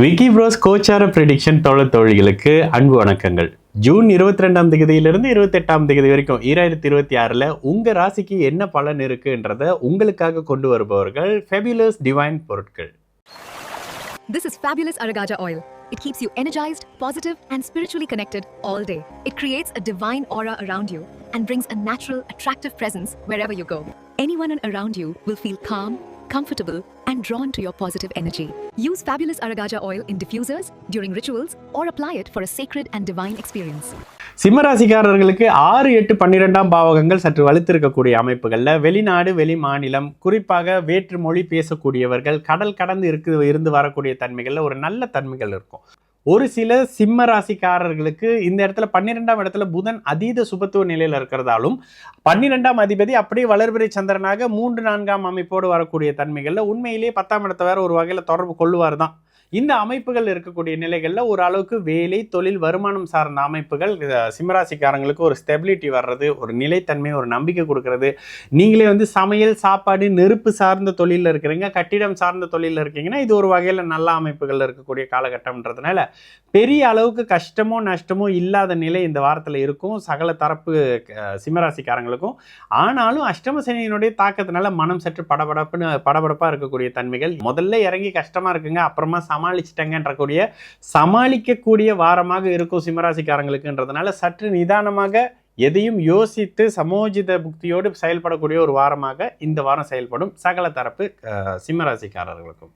Vicky pros கோச்சார prediction தோழிகளுக்கு அன்பு வணக்கங்கள். ஜூன் 22ஆம் தேதியிலிருந்து 28ஆம் தேதி வரைக்கும் 2026 உங்க ராசிக்கு என்ன பலன் இருக்குன்றத உங்களுக்காக கொண்டு வருபவர்கள் ஃபெபியுலஸ் டிவைன் பொருட்கள். This is Fabulous Aragaja oil. It keeps you energized, positive, and spiritually connected all day. It creates a divine aura around you and brings a natural, attractive presence wherever you go. Anyone around you will feel calm, comfortable, and drawn to your positive energy. Use Fabulous Aragaja oil in diffusers, during rituals, or apply it for a sacred and divine experience. சிம்மராசிக்காரர்களுக்கு 6, 8, 12ஆம் பாவகங்கள் சற்று வலுத்திருக்கக்கூடிய அமைப்புகளில் வெளிநாடு, வெளி மாநிலம், குறிப்பாக வேற்று மொழி பேசக்கூடியவர்கள், கடல் கடந்து இருந்து வரக்கூடிய தன்மைகளில் ஒரு நல்ல தன்மைகள் இருக்கும். ஒரு சில சிம்ம ராசிக்காரர்களுக்கு இந்த இடத்துல 12ஆம் இடத்துல புதன் அதீத சுபத்துவ நிலையில் இருக்கிறதாலும் 12ஆம் அதிபதி அப்படியே வளர்பிறை சந்திரனாக 3, 4ஆம் அமைப்போடு வரக்கூடிய தன்மைகளில் உண்மையிலேயே 10ஆம் இடத்தை வேற ஒரு வகையில் தொடர்பு கொள்ளுவார் தான். இந்த அமைப்புகள் இருக்கக்கூடிய நிலைகளில் ஒரு அளவுக்கு வேலை, தொழில், வருமானம் சார்ந்த அமைப்புகள் சிம்மராசிக்காரங்களுக்கு ஒரு ஸ்டெபிலிட்டி வர்றது, ஒரு நிலைத்தன்மை, ஒரு நம்பிக்கை கொடுக்கறது. நீங்களே சமையல், சாப்பாடு, நெருப்பு சார்ந்த தொழிலில் இருக்கிறீங்க, கட்டிடம் சார்ந்த தொழிலில் இருக்கீங்கன்னா இது ஒரு வகையில் நல்ல அமைப்புகள் இருக்கக்கூடிய காலகட்டம்ன்றதுனால பெரிய அளவுக்கு கஷ்டமோ நஷ்டமோ இல்லாத நிலை இந்த வாரத்தில் இருக்கும் சகல தரப்பு சிம்மராசிக்காரங்களுக்கும். ஆனாலும் அஷ்டம சனியினுடைய தாக்கத்தினால மனம் சற்று படபடப்பாக இருக்கக்கூடிய தன்மைகள். முதல்ல இறங்கி கஷ்டமாக இருக்குங்க, அப்புறமா சமாளிச்சிட்டங்கன்றக்கூடிய சமாளிக்கக்கூடிய வாரமாக இருக்கும் சிம்மராசிக்காரங்களுக்குன்றதுனால சற்று நிதானமாக எதையும் யோசித்து சமோஜித புக்தியோடு செயல்படக்கூடிய ஒரு வாரமாக இந்த வாரம் செயல்படும் சகல தரப்பு சிம்மராசிக்காரர்களுக்கும்.